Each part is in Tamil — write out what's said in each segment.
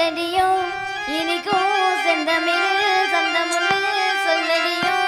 நில்லடியும் இனிக்கும் செந்தமிழில் சந்தமுன்னு சொல்லடியும்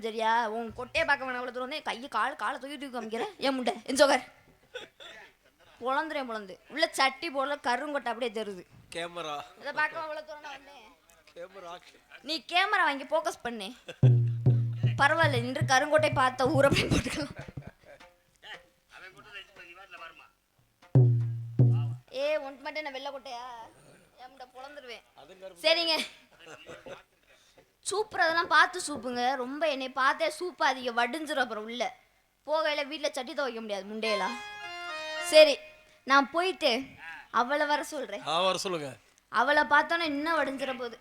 சரியா உன் கொட்டையை பார்க்க வேணாம் அவ்வளோ தூரம் கையை காலை தூக்கி காமிக்கிறேன் ஏன் முண்டை என் சோகர் பொழந்து உள்ள சட்டி போடல கருங்கொட்டை அப்படியே தெரியுது கேமரா இதை பார்க்க அவ்வளோ தூரம் வந்தேன் நீ கேமரா வாங்கி ஃபோக்கஸ் பண்ணு பரவாயில்ல நின்று கருங்கொட்டை பார்த்த ஊரை போய் போட்டுக்கலாம் ஒன்று மட்டும் என்ன வெள்ளை கொட்டையா என் முண்டை பொழந்துருவேன் சரிங்க சூப்பர் அதெல்லாம் பார்த்து சூப்புங்க ரொம்ப என்னை பார்த்தே சூப்பு அதிக வடிஞ்சிரும் அப்புறம் உள்ள போகையில வீட்டில் சட்டி துவைக்க முடியாது முண்டையெல்லாம் சரி நான் போயிட்டு அவளை வர சொல்றேன் அவளை பார்த்தோன்னா இன்னும் வடிஞ்சிட போகுது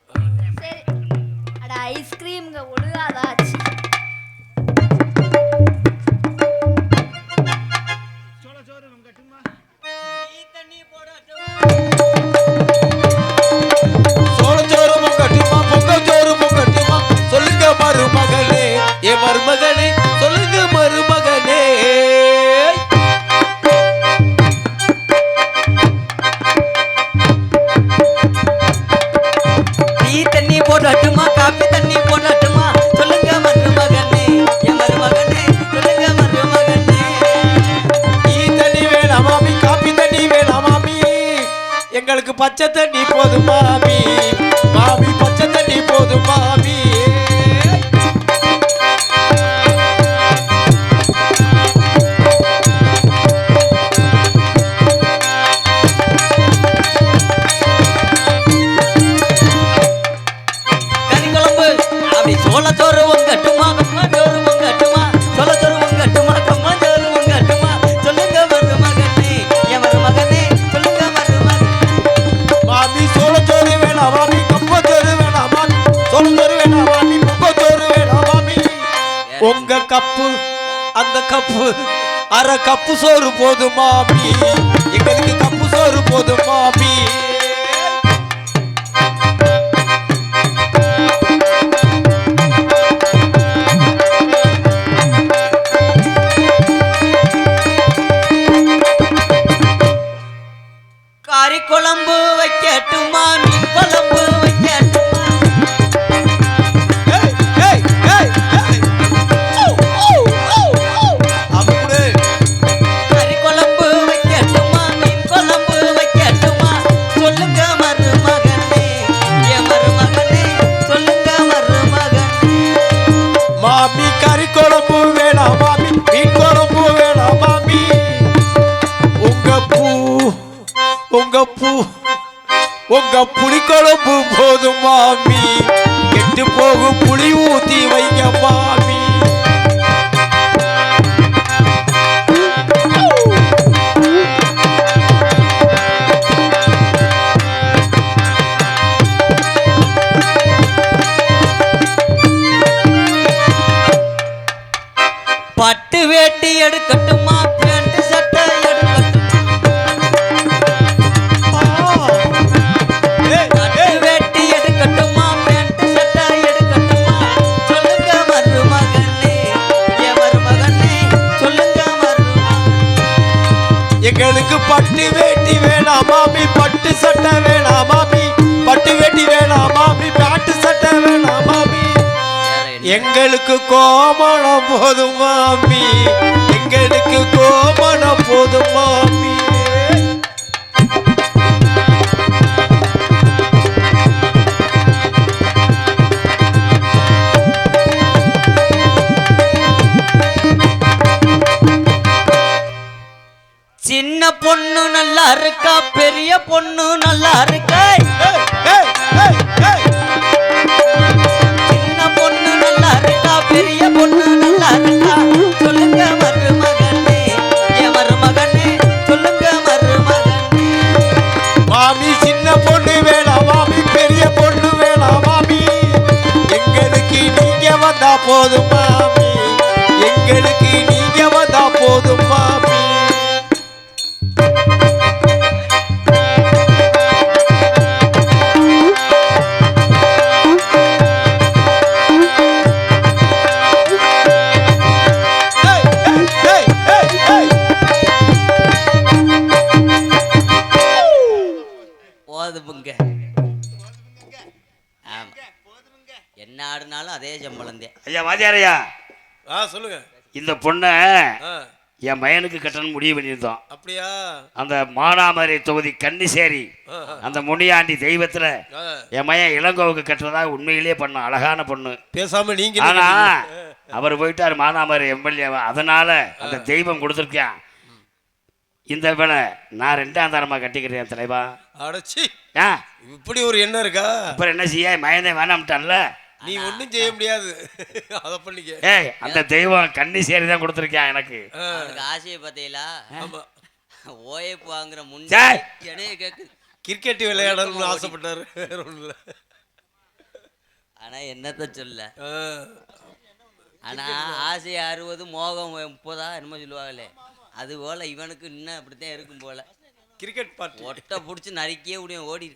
சரி அட ஐஸ்கிரீம்ங்க ஒழுகாதாச்சு மருமகனே ஏ மருமகனே சொல்லுங்க மருமகனே டீ தண்ணி போடட்டுமா காபி தண்ணி போடட்டுமா சொல்லுங்க மருமகனே ஏ மருமகனே சொல்லுங்க மருமகனே டீ தண்ணி வேணாம் மாமி காபி தண்ணி வேணாம் மாமி எங்களுக்கு பச்சை தண்ணி போதும் மாமி மாமி பச்சை தண்ணி மாட்டி போதும் மாமி. சோளச்சோறு உங்கட்டுமா கம்மஞ்சோறு உங்கட்டுமா சோளச்சோறு உங்கட்டுமா கம்மஞ்சோறு உங்கட்டுமா சொல்லுங்க மருமகனே என் மருமகனே சொல்லுங்க மருமகனே. மாமி சோளச்சோறு வேணாம் மாமி, கம்பச்சோறு வேணாம் மாமி, சோளச்சோறு வேணாம் மாமி, கம்பச்சோறு வேணாம் மாமி. உங்க கப்பு அந்த கப்பு அரை கப்பு சோறு போதும் மாமி, எங்களுக்கு கப்பு சோறு போதும் மாமி. கறி குழம்பு வைக்கட்டுமா மீன் குழம்பு வைக்கட்டுமா கறி குழம்பு வைக்கட்டுமா மீன் குழம்பு வைக்கட்டுமா சொல்லுங்க மருமகனே என் மருமகனே சொல்லுங்க மருமகனே. மாமி கறி குழம்பு வேணாம் மாமி, மீன் குழம்பு வேணாம் மாமி. உங்க புளி குழம்பு போதும் மாமி, கெட்டு போகும் புளி ஊத்தி வைங்க மாமி. பட்டு வேட்டி எடுக்கட்டுமா பேண்ட் சட்டை பட்டு வேட்டி எடுக்கட்டுமா பேண்ட் சட்டை எடுக்கட்டுமா சொல்லுங்க மருமகனே என் மருமகனே சொல்லுங்க மருமகனே. எங்களுக்கு பட்டு வேட்டி வேணாம் மாமி, பட்டு சட்டை வேணாம் மாமி, பட்டு வேட்டி வேணாம் மாமி, பேண்ட் சட்டை வேணாம் மாமி. எங்களுக்கு கோமணம் போதும் மாமி, எங்களுக்கு கோமணம் போதும் மாமி. சின்ன பொண்ணு நல்லா இருக்கா பெரிய பொண்ணு நல்லா இருக்கா சின்ன பொண்ணு நல்லா இருக்கா பெரிய பொண்ணு நல்லா இருக்கா சொல்லுங்க மருமகனே என் மருமகனே சொல்லுங்க மருமகனே. மாமி சின்ன பொண்ணு வேணாம் மாமி, பெரிய பொண்ணு வேணாம் மாமி, எங்களுக்கு நீங்க வந்தா போதும் மாமி, எங்களுக்கு நீங்க வந்தா போதும் மாமி. போதுமுங்க. ஆமா என்ன ஆடுனாலும் அதே சம்பளந்தே. ஐயா வாத்தியாரையா, சொல்லுங்க. இந்த பொண்ணை என் மயனுக்கு கட்டணும் முடிவு பண்ணியிருந்தோம். அப்படியா? அந்த மானாமரை தொகுதி கன்னிசேரி அந்த முனியாண்டி தெய்வத்துல என் மயன் இளங்கோவுக்கு கட்டுறதா உண்மையிலேயே பண்ணோம். அழகான பொண்ணு. பேசாம நீங்க. ஆனா அவர் போயிட்டாரு மானாமரை எம்எல்ஏ, அதனால அந்த தெய்வம் கொடுத்துருக்கேன். இந்த வேலை நான் 2ஆம் தரமா கட்டிக்கிறேன் தலைவா. அடச்சி, ஆ இப்படி ஒரு எண்ணம் இருக்கா? அப்புறம் என்ன செய்ய, மயனே வேணாம்ட்டான்ல. நீ ஒன்றும் செய்ய முடியாது. அத பண்ணிக்க. ஏய், அந்த தெய்வம் கன்னிசேரி தான் கொடுத்துருக்கேன் எனக்கு. ஆசையை பார்த்தீங்களா? ஆமா, ஓஏப்பு வாங்குற முன் கேக்கு கிரிக்கெட் விளையாடணும்னு ஆசைப்பட்டாரு. வேற ஒன்றும் இல்லை. ஆனா என்னத்த சொல்ல, ஆனா ஆசை 60 மோகம் 30 என்னமோ சொல்லுவாங்களே, அது போல இவனுக்கு இன்னும் அப்படித்தான் இருக்கும் போல. கிரிக்கெட் பாட்டு ஒட்டை பிடிச்சி நறுக்கியே முடியும் ஓடி.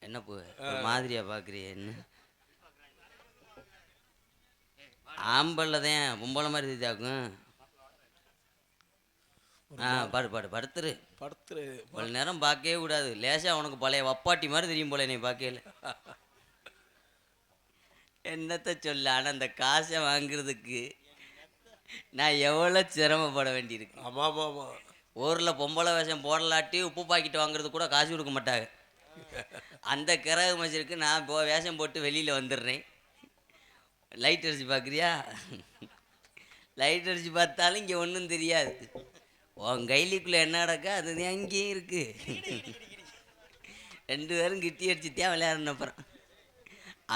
என்ன போ மாதிரியா பாக்குறிய? என்ன ஆம்பளதான் பொம்பளை மாதிரி தாக்கும். பாடு பாடு படுத்துரு படுத்துரு. இவ்வளவு நேரம் பார்க்கவே கூடாது. லேசா உனக்கு பழைய வப்பாட்டி மாதிரி தெரியும் போல நீ பார்க்கல. என்னத்த சொல்ல, ஆனா அந்த காசை வாங்குறதுக்கு நான் எவ்வளோ சிரமப்பட வேண்டியிருக்கு. ஆமா ஆமா ஆமா. ஊரில் பொம்பளை வேஷம் போடலாட்டி உப்பு பாக்கெட் வாங்குறது கூட காசு கொடுக்க மாட்டாங்க. அந்த கிரக மசிருக்கு நான் இப்போ வேஷம் போட்டு வெளியில் வந்துடுறேன். லைட் அடிச்சு பார்க்குறியா? லைட் அடிச்சு பார்த்தாலும் இங்கே ஒன்றும் தெரியாது. உன் கைலிக்குள்ளே என்ன நடக்கா அது அங்கேயும் இருக்கு. 2 பேரும் கிட்டி அடிச்சுத்தான் விளையாடணும். அப்புறம்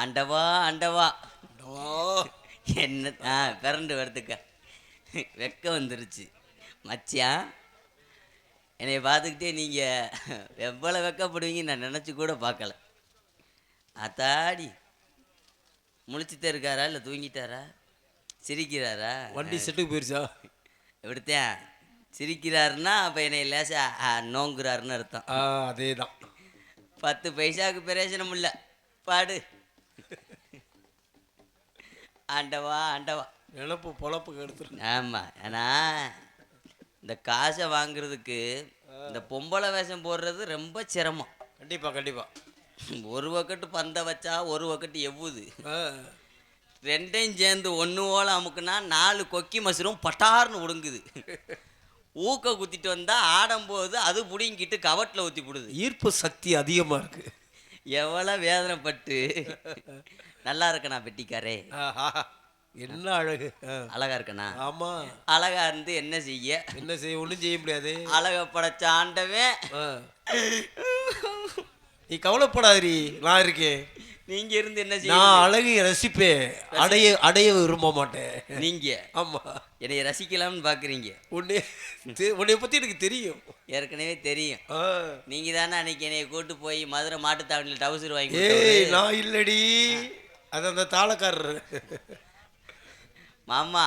ஆண்டவா ஆண்டவா என்ன பிறண்டு வரதுக்கா வெக்க வந்துருச்சு மச்சான். என்னை பார்த்துக்கிட்டே நீங்கள் எவ்வளோ வெக்கப்படுவீங்கன்னு நான் நினச்சி கூட பார்க்கல. அத்தாடி முழிச்சுட்டே இருக்காரா இல்லை தூங்கிட்டாரா? சிரிக்கிறாரா? வண்டி செட்டுக்கு போயிருச்சா? எப்படித்தான் சிரிக்கிறாருன்னா அப்போ என்னை லேசா நோங்குறாருன்னு அர்த்தம். அதே தான். 10 பைசாவுக்கு பிரயோஜனம் இல்லை. பாடு ஆண்டவா ஆண்டவா. நினப்பு பொழப்புக்கு எடுத்துரு. ஆமாம், ஏன்னா இந்த காசை வாங்குறதுக்கு இந்த பொம்பளை வேஷம் போடுறது ரொம்ப சிரமம். கண்டிப்பா கண்டிப்பா. ஒரு வக்கட்டு பந்தை வச்சா ஒரு வக்கட்டு எவ்வுது, ரெண்டையும் சேர்ந்து ஒன்று ஓலை அமுக்குனா 4 கொக்கி மசுரும் பட்டார்னு ஒடுங்குது. ஊக்க குத்திட்டு வந்தால் ஆடும்போது அது பிடிங்கிட்டு கவட்டில் ஊற்றி போடுது. ஈர்ப்பு சக்தி அதிகமாக இருக்கு. எவ்வளோ வேதனைப்பட்டு. நல்லா இருக்கணா பெட்டிக்காரே? என்ன அழகு. அழகா இருக்கணா? ஆமா. அழகா இருந்து என்ன செய்ய? என்ன செய்ய? ஒன்றும் செய்ய முடியாது. அழக படைச்ச ஆண்டவன். நீ கவலைப்படாதீ, நான் இருக்கேன். நீங்க இருந்து என்ன செய்ய? நான் அழகை ரசிப்பேன், அடைய விரும்ப மாட்டேன். நீங்க ஆமா என்னை ரசிக்கலாம்னு பாக்குறீங்க. உன்னை பத்தி எனக்கு தெரியும், ஏற்கனவே தெரியும். நீங்க தானே அன்னைக்கு என்னைய கூட்டு போய் மதுரை மாட்டுத்தாவணியில் டவுசர் வாங்கி. ஏய் நான் இல்லடி, அது அந்த தாளக்காரர். மாமா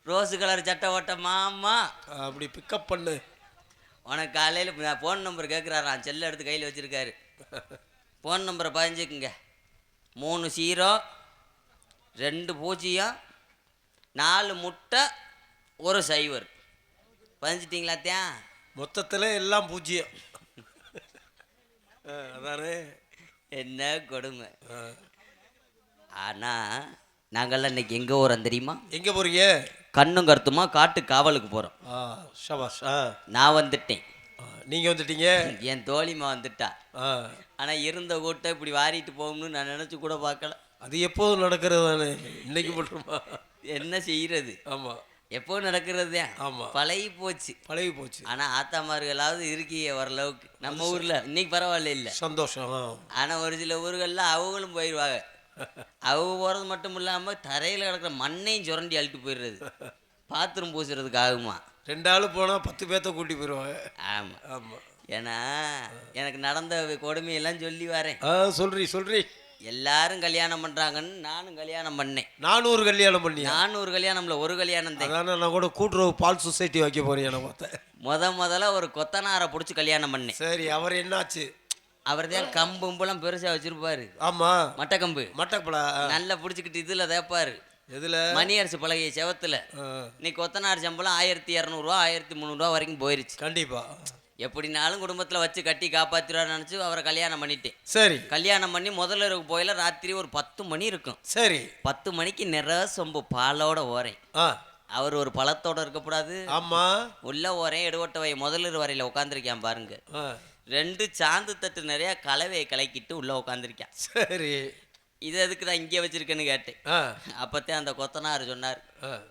ரோஸு கலர் சட்டை ஓட்ட மாமா அப்படி பிக்கப் பண்ணு. உனக்கு காலையில் ஃபோன் நம்பர் கேட்குறாரு. நான் செல்லை எடுத்து கையில் வச்சுருக்காரு. ஃபோன் நம்பரை பதிஞ்சுக்குங்க. 3 0 2 0 4 முட்டை 1 0. பதிஞ்சிட்டிங்களாத்தான்? மொத்தத்தில் எல்லாம் 0. அதானே. என்ன கொடுமை. ஆனால் நாங்கள்லாம் இன்னைக்கு எங்கே போகிறோம் தெரியுமா? எங்கே போகிறீங்க? கண்ணும் கருத்துமா காட்டு காவலுக்கு போகிறோம். ஷபாஷ். நான் வந்துட்டேன். நீங்கள் வந்துட்டீங்க? என் தோழிமா வந்துட்டா. ஆனால் இருந்த கூட்டம் இப்படி வாரிட்டு போகணும்னு நான் நினச்சி கூட பார்க்கல. அது எப்போதும் நடக்கிறது தானே, இன்னைக்கு மட்டுமா? என்ன செய்கிறது? ஆமாம், எப்போ நடக்கிறது தான். ஆமாம், பழகி போச்சு. பழகி போச்சு. ஆனால் ஆத்தாமார்களாவது இருக்கிய ஓரளவுக்கு நம்ம ஊரில் இன்னைக்கு பரவாயில்ல இல்லை, சந்தோஷம். ஆனால் ஒரு சில ஊர்களில் அவங்களும் போயிடுவாங்க. அவங்க போகிறது மட்டும் இல்லாமல் தரையில் கிடக்கிற மண்ணையும் சுரண்டி அழுட்டு போயிடுறது. பாத்ரூம் பூசுறதுக்கு ஆகுமா? 2 ஆள் போனால் 10 பேர்த்த கூட்டி போயிடுவாங்க. ஆமாம் ஆமாம். ஏன்னா எனக்கு நடந்த கொடுமையெல்லாம் சொல்லி வரேன். சொல்றீ. எல்லாரும் கல்யாணம் பண்ணுறாங்கன்னு நானும் கல்யாணம் பண்ணேன். 400 கல்யாணம் பண்ணி? 400 கல்யாணம்ல ஒரு கல்யாணம் தான். அதானே, நான் கூட கூட்டுறவு பால் சொசைட்டி வைக்க போறேன் என பார்த்தேன். முதல்ல ஒரு கொத்தனாரை பிடிச்சி கல்யாணம் பண்ணேன். சரி, அவர் என்னாச்சு? அவர் தான் கம்பும்பெல்லாம் பெருசாக வச்சிருப்பாரு. ஆமா, மட்டக்கம்பு மட்டப்பழ நல்லா பிடிச்சிக்கிட்டு இதில் தேப்பாரு. எதுல? மணி அரிசி பழகிய செவத்துல. இன்னைக்கு கொத்தனார் சம்பளம் 1200 1300 வரைக்கும் போயிருச்சு. கண்டிப்பா. எப்படினாலும் குடும்பத்தில் வச்சு கட்டி காப்பாற்றிடுவான்னு நினச்சி அவரை கல்யாணம் பண்ணிட்டேன். சரி. கல்யாணம் பண்ணி முதல்ல இருக்க போயில ராத்திரி ஒரு 10 மணி இருக்கும். சரி. 10 மணிக்கு நிற சொம்பு பாலோட ஓரேன். அவர் ஒரு பழத்தோட இருக்கக்கூடாது. ஆமா. உள்ள ஓரேன் எடுவட்ட வை முதலிரு வரையில் உட்காந்துருக்கான் பாருங்க. 2 சாந்து தட்டு நிறைய கலவையை கலக்கிட்டு உள்ள உட்காந்துருக்கான். சரி. இது எதுக்கு தான் இங்கே வச்சிருக்கேன்னு கேட்டேன். அப்போத்தான் அந்த கொத்தனார் சொன்னார்,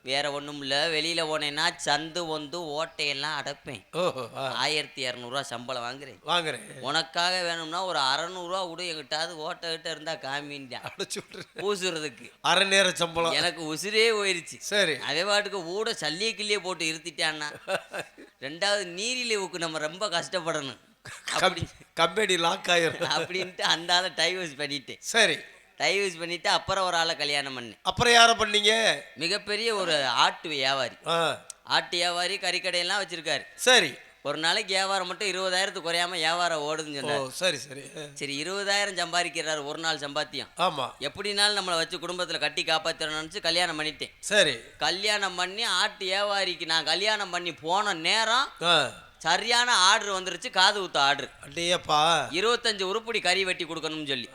வேற ஒன்றும் இல்லை, வெளியில் போனேன்னா சந்து வந்து ஓட்டையெல்லாம் அடைப்பேன். 1200 சம்பளம் வாங்குறேன். உனக்காக வேணும்னா ஒரு 600 விட எங்கிட்டாவது ஓட்டை கிட்ட இருந்தால் காமின்டான் பூசுறதுக்கு. அரை நேர சம்பளம். எனக்கு உசிரே போயிருச்சு. சரி. அதே பாட்டுக்கு ஊட சல்லிய கிள்ளியே போட்டு இருத்திட்டான்னா 2வது நீரிழிவுக்கு நம்ம ரொம்ப கஷ்டப்படணும். கம்பெனி லாக் ஆயிரும் அப்படின்ட்டு அந்த ஆளை டைவர்ஸ் பண்ணிட்டேன். சரி. டைவர்ஸ் பண்ணிட்டு அப்புறம் ஒரு ஆளை கல்யாணம் பண்ணேன். அப்புறம் யாரை பண்ணீங்க? மிகப்பெரிய ஒரு ஆட்டு வியாபாரி. ஆட்டு வியாபாரி கறிக்கடையெல்லாம் வச்சிருக்காரு. சரி. ஒரு நாளைக்கு வியாபாரம் மட்டும் 20,000 குறையாம வியாபாரம் ஓடுதுன்னு சொன்னார். சரி. சரி 20,000 சம்பாதிக்கிறாரு ஒரு நாள் சம்பாத்தியம். ஆமா. எப்படினாலும் நம்மளை வச்சு குடும்பத்தில் கட்டி காப்பாற்றணும்னு நினச்சி கல்யாணம் பண்ணிட்டேன். சரி. கல்யாணம் பண்ணி ஆட்டு வியாபாரிக்கு நான் கல்யாணம் பண்ணி போன நேரம் சரியான ஆர்டர் வந்துருச்சு. காது ஊத்த ஆர்டர். அடேப்பா. 25 உருப்படி கறி வெட்டி கொடுக்கணும்னு சொல்லி.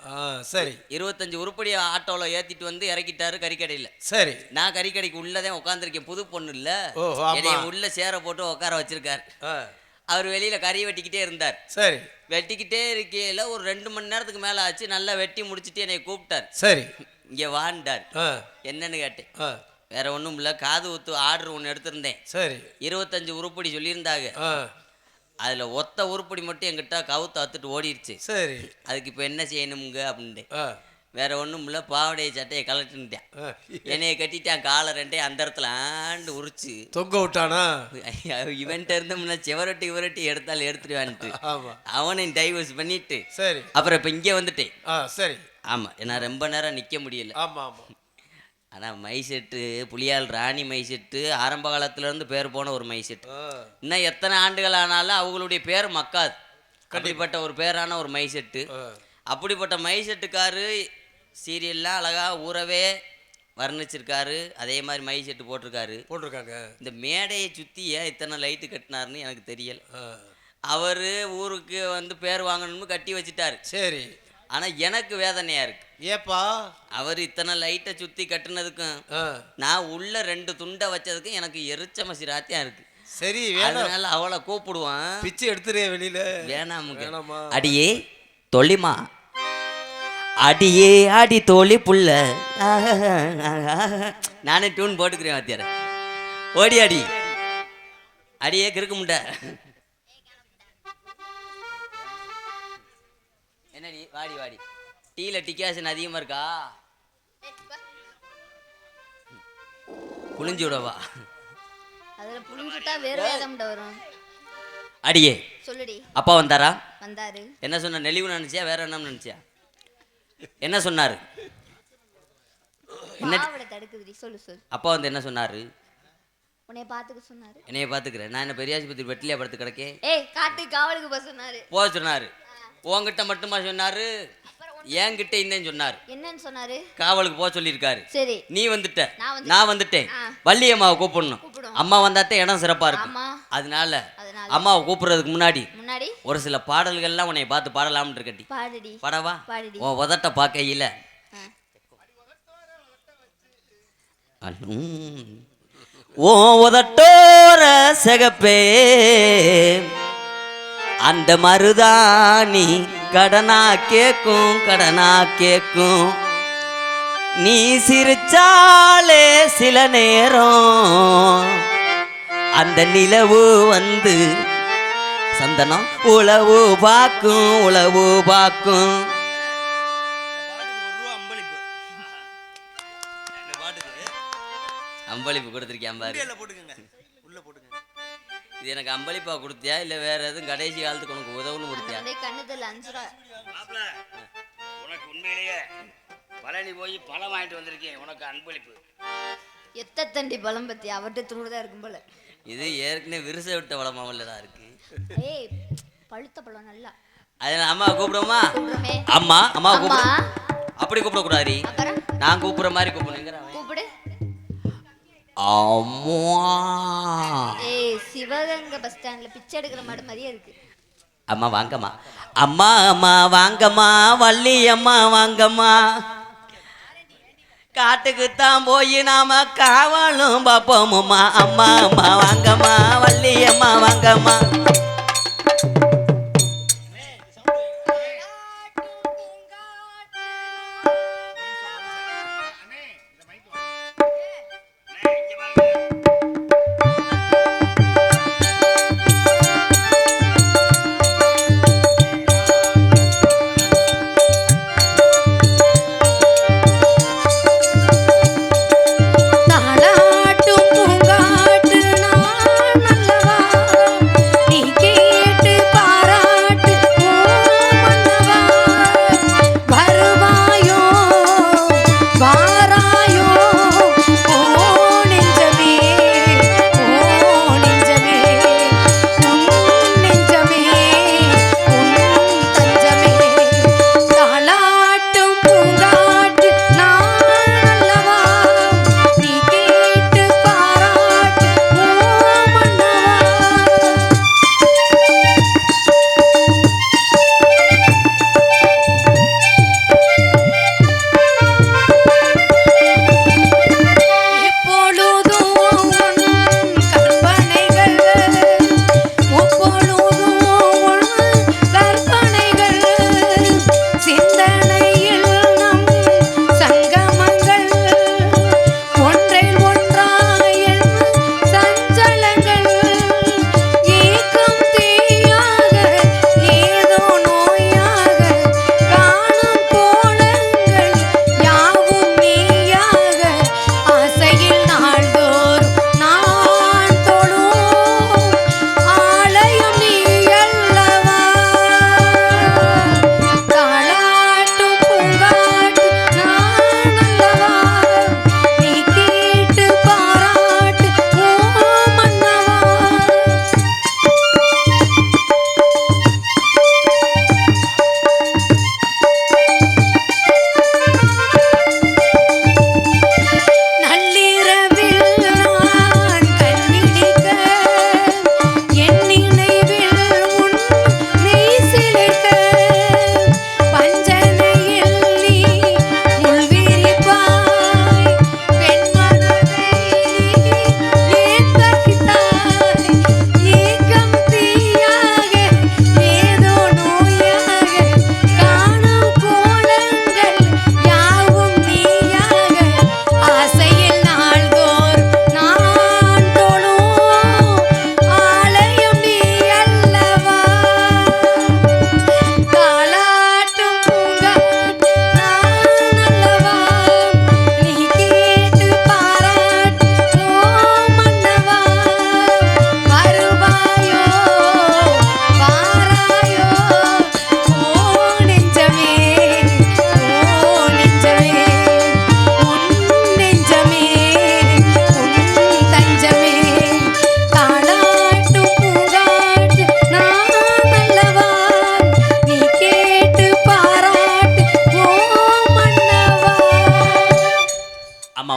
சரி. 25 உருப்படி ஆட்டோவில் ஏற்றிட்டு வந்து இறக்கிட்டாரு கறிக்கடையில். சரி. நான் கறிக்கடைக்கு உள்ளதான் உட்காந்துருக்கேன். புது பொண்ணு இல்லை, என்னை உள்ள சேர போட்டு உட்கார வச்சிருக்காரு. அவர் வெளியில கறி வெட்டிக்கிட்டே இருந்தார். சரி. வெட்டிக்கிட்டே இருக்கையில ஒரு 2 மணி நேரத்துக்கு மேல ஆச்சு. நல்லா வெட்டி முடிச்சுட்டு என்னை கூப்பிட்டார். சரி. இங்க வாண்டார். என்னன்னு கேட்டேன். வேற ஒன்றும் இல்லை, காது ஊத்து ஆர்டர் ஒன்று எடுத்திருந்தேன். சரி. 25 உருப்படி சொல்லியிருந்தாங்க. அதில் ஒத்த உருப்படி மட்டும் என்கிட்ட கவுத்து அத்துட்டு ஓடிடுச்சு. சரி. அதுக்கு இப்போ என்ன செய்யணுமுங்க அப்படின்ட்டு. வேற ஒன்றும் இல்லை, பாவடைய சட்டையை கலட்டுன்ட்டேன். என்னைய கட்டிட்டான், காலை ரெண்டையும் அந்த இடத்துல ஆண்டு உரிச்சு தொங்க விட்டானா. இவன்ட்ட இருந்தோம்னா செவரட்டி இவரட்டி எடுத்தாலும் எடுத்துருவான்ட்டு அவனையும் டைவர்ஸ் பண்ணிட்டு. சரி. அப்புறம் இப்போ இங்கே வந்துட்டேன். சரி. ஆமாம், நான் ரொம்ப நேரம் நிற்க முடியல. ஆமாம் ஆமாம். ஆனால் மைசெட்டு புலியால் ராணி மைசெட்டு ஆரம்ப காலத்துலேருந்து பேர் போன ஒரு மைசெட்டு. இன்னும் எத்தனை ஆண்டுகள் ஆனாலும் அவங்களுடைய பேர் மக்காது. அப்படிப்பட்ட ஒரு பேரான ஒரு மைசெட்டு. அப்படிப்பட்ட மைசெட்டுக்காரு சீரியல்லாம் அழகாக ஊறவே வர்ணிச்சிருக்காரு. அதே மாதிரி மைசெட்டு போட்டிருக்காங்க. இந்த மேடையை சுற்றி ஏன் இத்தனை லைட்டு கட்டினாருன்னு எனக்கு தெரியல. அவர் ஊருக்கு வந்து பேர் வாங்கணும்னு கட்டி வச்சுட்டாரு. சரி. ஆனால் எனக்கு வேதனையாக இருக்கு. ஏப்பா? அவர் இத்தனை லைட்டை சுற்றி கட்டுனதுக்கும் நான் உள்ள 2 துண்டை வச்சதுக்கும் எனக்கு எரிச்ச மசிராத்தியா இருக்கு. சரி. அதனால அவளை கூப்பிடுவான், பிச்சு எடுத்துரு வெளியில. வேணாமா. அடியே தொழிமா, அடியே அடி தோழி புள்ள. நானே டியூன் போட்டுக்கிறேன் வாத்தியார. ஓடி அடி அடியே கிறுக்க முட்டை. என்னடி வாடி வாடி. டீல டிகாஷன் அதிகமா இருக்கா? புளிஞ்சு விடவா? அதுல புளிஞ்சுட்டா வேற வேதம்டா வரும். அடியே சொல்லுடி. அப்பா வந்தாரா? வந்தாரு. என்ன சொன்ன? நெளிவு நினைச்சியா வேற என்ன நினைச்சியா? என்ன சொன்னாரு? என்ன தடுக்குதுடி? சொல்லு சொல்லு. அப்பா வந்து என்ன சொன்னாரு? உன்னை பாத்துக்க சொன்னாரு. என்னைய பாத்துக்கிறேன். நான் என்ன பெரியாஸ்பத்திரி வெட்டிலியா படுத்து கிடக்கேன்? ஏய் காட்டு காவலுக்கு போ சொன்னாரு. போ சொன்னாரு. உன்கிட்ட மட்டுமா சொன்னாரு? என்கிட்ட இல்லைன்னு சொன்னாரு. என்னன்னு சொன்னாரு? காவலுக்கு போக சொல்லியிருக்காரு. சரி. நீ வந்துட்ட, நான் வந்துட்டேன். வள்ளியம்மாவை கூப்பிடணும். அம்மா வந்தாத்தே இடம் சிறப்பா இருக்கும். அதனால அம்மாவை கூப்பிடுறதுக்கு முன்னாடி ஒரு சில பாடல்கள்லாம் உன்னை பார்த்து பாடலாம்னு இருக்கட்டி. பாடவா? உன் உதட்ட பார்க்கையில ஓ உதட்டோர சிகப்பே அந்த மருதாணி கடனா கேக்கும் நீ சிரிச்சாலே சில நேரம் அந்த நிலவு வந்து சந்தனம் உளவு பார்க்கும். அம்பளிப்பு கொடுத்துருக்கேன் பாரு. இது எனக்கு அம்பளிப்பா கொடுத்தியா இல்ல வேற எதுவும் கடைசி காலத்துக்கு உனக்கு உதவுன்னு கொடுத்தியா? உனக்கு உண்மையிலேயே பழனி போய் பழம் வாங்கிட்டு வந்திருக்கேன். உனக்கு அன்பளிப்பு. எத்தண்டி பழம் பத்தி அவர்கிட்ட துணுதான் இருக்கும் போல. இது ஏற்கனவே விரிச விட்ட பழமாவல்லதான் இருக்கு. ஏய் பழுத்த பழம் நல்லா. அதனால அம்மா கூப்பிடுமா? அம்மா அம்மா கூப்பிடு. அப்படி கூப்பிட கூடாது, நான் கூப்பிடுற மாதிரி கூப்பிடுங்க. கூப்பிடு. அம்மா. ஏய் சிவகங்கை பஸ் ஸ்டாண்ட்ல பிச்சை எடுக்கிற மாடு மாதிரியே இருக்கு. அம்மா வாங்கம்மா. அம்மா அம்மா வாங்கம்மா. வள்ளி அம்மா வாங்கம்மா. காட்டுக்குத்தான் போய் நாம காவலும் பாப்போம்மா. அம்மா அம்மா வாங்கம்மா. வள்ளி அம்மா வாங்கம்மா. தாளாட்டும் பூங்காட்டு நான் நல்லவா, நீ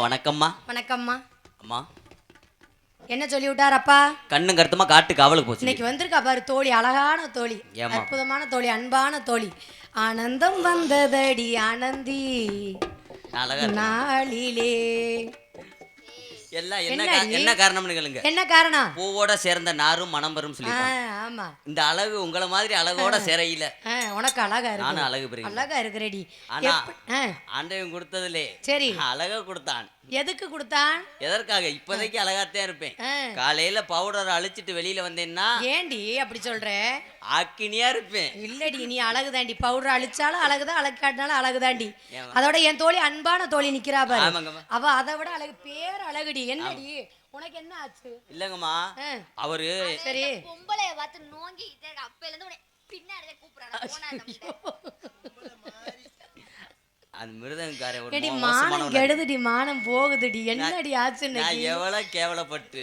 வணக்கம்மா. வணக்கம்மா. அம்மா என்ன சொல்லி விட்டார் அப்பா? கண்ணு கருத்துமா காட்டு காவலுக்கு போச்சு. இன்னைக்கு வந்திருக்கா பாரு தோழி, அழகான தோழி, அற்புதமான தோழி, அன்பான தோழி. ஆனந்தம் வந்ததடி ஆனந்தி நாளிலே. எல்லாம் என்ன காரணம்னு கேளுங்க. என்ன காரணம்? பூவோட சேர்ந்த நாரும் மனம் வரும் சொல்லி. ஆமா, இந்த அழகு உங்களை மாதிரி அழகோட சேரையில உனக்கு அழகா இருக்கு. நானும் அழகு பெரிய அழகா இருக்கிறடி. ஆனா ஆண்டவன் கொடுத்ததுலே சரி அழகா கொடுத்தான். எதுக்கு கொடுத்தான்? எதற்காக? இப்போதைக்கு அழகாத்தான் இருப்பேன். காலையில பவுடர் அழிச்சிட்டு வெளியில வந்தேன்னா ஏண்டி அப்படி சொல்ற? அக்கினியா இருப்பேன். இல்லடி, நீ அழகுதாண்டி. பவுடர் அழிச்சாலும் அழகுதான், அழகு காட்டினாலும் அழகுதாண்டி. அதோட என் தோழி அன்பான தோழி நிக்கிறா பாரு, அவ அதை விட அழகு, பேர் அழகுடி. என்னடி உனக்கு என்ன ஆச்சு? இல்லங்கம்மா, அவரு சரி பொம்பளைய பார்த்து நோங்கி அப்பையில இருந்து பின்னாடியே கூப்பிடுறாங்க. அந்த மிருதங்கார ஒரு மானம் கெடுதுடி, மானம் போகுதுடி. என்னடி ஆச்சு? நான் எவ்வளவு கேவலப்பட்டு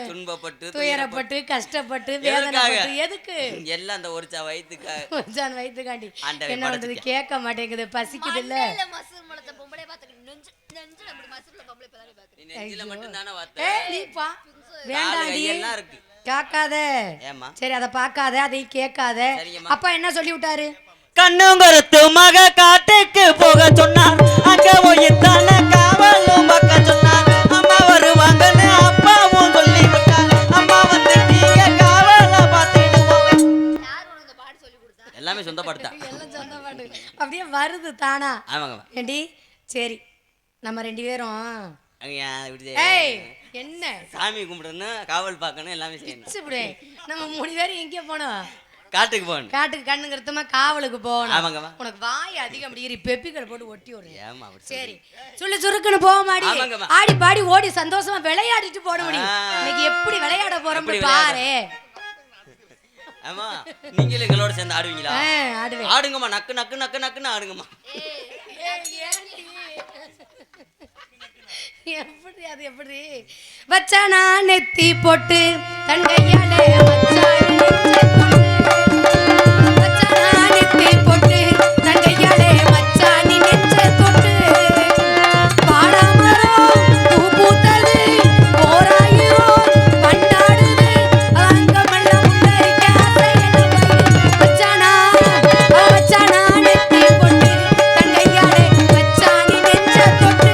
துன்பப்பட்டு துயரப்பட்டு கஷ்டப்பட்டு வேதனைப்பட்டு எதுக்கு? எல்லாம் அந்த ஒரு வயிற்றுக்காக, ஒரு வயிற்றுக்காண்டி. என்ன பண்றது? கேட்க மாட்டேங்குது, பசிக்குது இல்ல. பொம்பளை பார்த்து நெஞ்சுல அப்படி மசுல பொம்பளை பாரு. நெஞ்சில மட்டும் தானே வேண்டாடி கேட்காத. சரி அதை பார்க்காத, அதையும் கேட்காத. அப்பா என்ன சொல்லி விட்டாரு? கண்ணும் கருத்து மக காட்டுக்கு போக சொன்னார். அங்க போய்த்தான காவலும் பக்க சொன்னார். அம்மா வருவாங்கன்னு அப்பாவும் சொல்லி விட்டார். அம்மா வந்து நீங்க காவல பார்த்துடுவோம். எல்லாமே சொந்த பாட்டு, எல்லாம் சொந்த பாட்டு அப்படியே வருது தானா. ஆமாங்க ஏண்டி சரி நம்ம ரெண்டு பேரும் என்ன சாமி கும்பிடணும், காவல் பார்க்கணும், எல்லாமே செய்யணும். நம்ம 3 பேரும் எங்கே போனோம்? காட்டுக்கு போகணும். காட்டுக்கு கண்ணு கருத்தமா காவலுக்கு போகணும். ஆமாங்கம்மா. உனக்கு வாய் அதிகம் அப்படி பெப்பிக்கடை போட்டு ஒட்டி விடுறேன். சரி சொல்லு சுருக்குன்னு போக மாடி, ஆடி பாடி ஓடி சந்தோஷமா விளையாடிட்டு போட முடியும். இன்னைக்கு எப்படி விளையாட போறோம் பாரு. ஆமா, நீங்களும் எங்களோட சேர்ந்து ஆடுவீங்களா? ஆடுவேன். ஆடுங்கம்மா, நக்கு நக்கு நக்கு நக்குன்னு ஆடுங்கம்மா. எப்படி அது எப்படி வச்சானா நெத்தி போட்டு தன் கையாலே வச்சானா நெத்தி போட்டு தன் கையாலே வச்சானி நெஞ்ச தொட்டு பாடாமரம் பூ பூத்தது போராயிரம் பண்டாடுது அங்கமெல்லாம் முன்னறிக்க ஆசை வச்சானா நெத்தி போட்டு தன் கையாலே வச்சானி நெஞ்ச தொட்டு.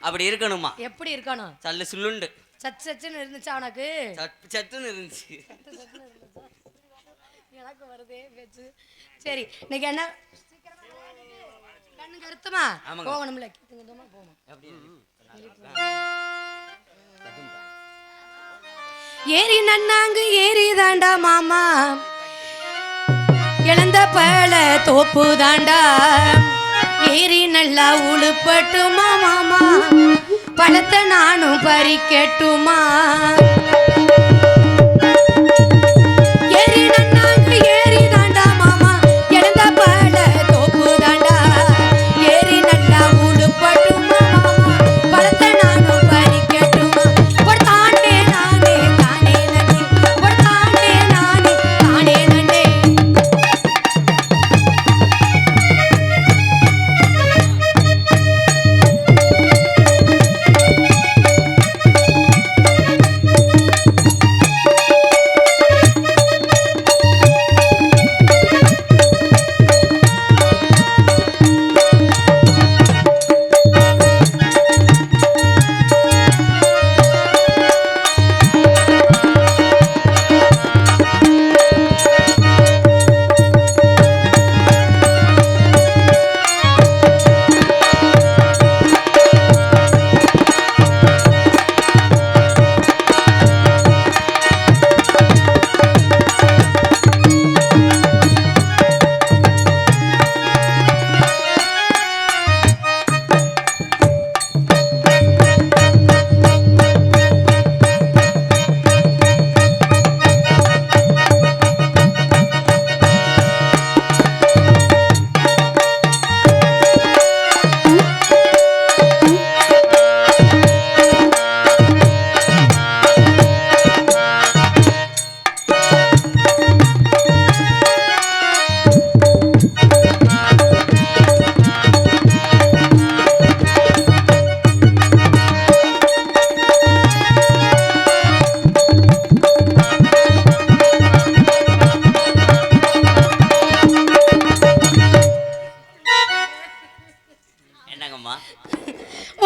அப்படி இருக்கணுமா? எப்படி இருக்கணும்? சல்லு சுள்ளுண்டு சச்சுன்னு இருந்துச்சா உனக்கு? சட்டுன்னு இருந்துச்சு. எனக்கு வருதே பேச்சு. சரி இன்னைக்கு என்ன கண்ணு கருத்துமா போகணும்ல, ஏறி நன்னாங்கு ஏறி தாண்டா மாமா, இழந்த பழ தோப்பு தாண்டா ஏறி நல்லா உழுப்பட்டுமா மாமா பழத்தை நானும் பறிக்கட்டுமா ஏறி நன்னாங்க ஏறி தாண்டா மாமா இழந்த பழ தோப்பு தாண்டா ஏறி நல்லா உழுப்பட்டுமா மாமா பழத்தை நானும் பறிக்கட்டுமா ஒரு தாண்டே நானே தானே நன்னே ஒரு தாண்டே நானே தானே நன்னே என்னங்கம்மா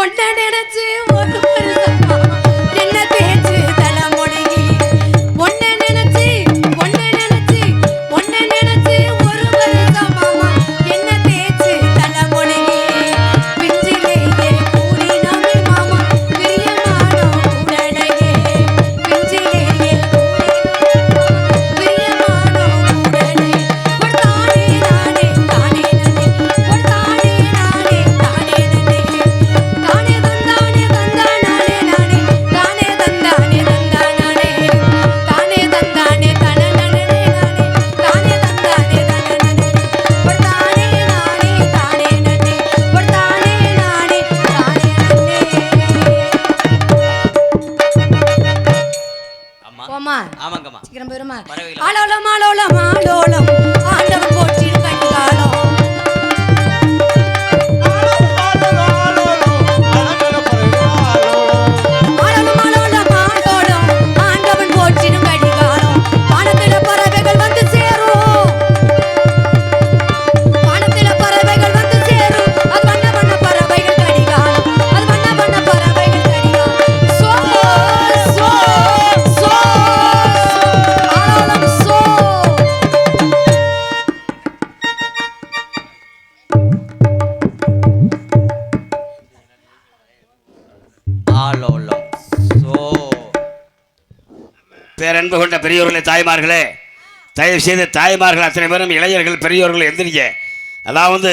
ஒன்ன நினைச்சு ஒரு வருஷமா என்ன பேச்சு தலை முடங்கி ஒன்ன நினைச்சு ஒன்ன நினைச்சு ஒன்ன நினைச்சு ஒரு வருஷமாமா என்ன பேச்சு தலை முடங்கி பிஞ்சிலேயே கூடினோமே மாமா பிரியமானோ கூடலையே பிஞ்சிலேயே பிரியமானோ கூடலை ஒரு தானே நானே தானே நன்னே ஒரு தானே நானே தானே நன்னே தானே தந்தானே தந்தானே நானே தானே தந்தானே தந்தானே தானே தந்தானே தனனனே நானே தானே தந்தானே தனனனே ஒரு தானே நானே தானே நன்னே ஒரு தானே நானே தானே நன்னே அம்மா போமா ஆமாங்கம்மா சீக்கிரம் போயிருமா பறவைகளா? ஆலோலம் ஆலோலம் ஆலோலம் ஆண்டவன் போற்றின் கண்காலம் ஆலோலம் ஆலோலம் ஆலோலம் ஆண்டவன் போற்றின் கடிகாலம் வானத்தில பறவைகள் வந்து சேரும் வானத்தில பறவைகள் வந்து சேரும் அது வண்ண வண்ண பறவைகள் கடிகாலம் அது வண்ண வண்ண பறவைகள் கடிகாலம் சோ சோ சோ ஆலோலம் சோ ஆலோலம் சோ பேரன்பு கொண்ட பெரியோர்களே தாய்மார்களே தயவு செய்து தாய்மார்கள் அத்தனை பேரும் இளைஞர்கள் பெரியோர்கள் எந்திரிக்க அதாவது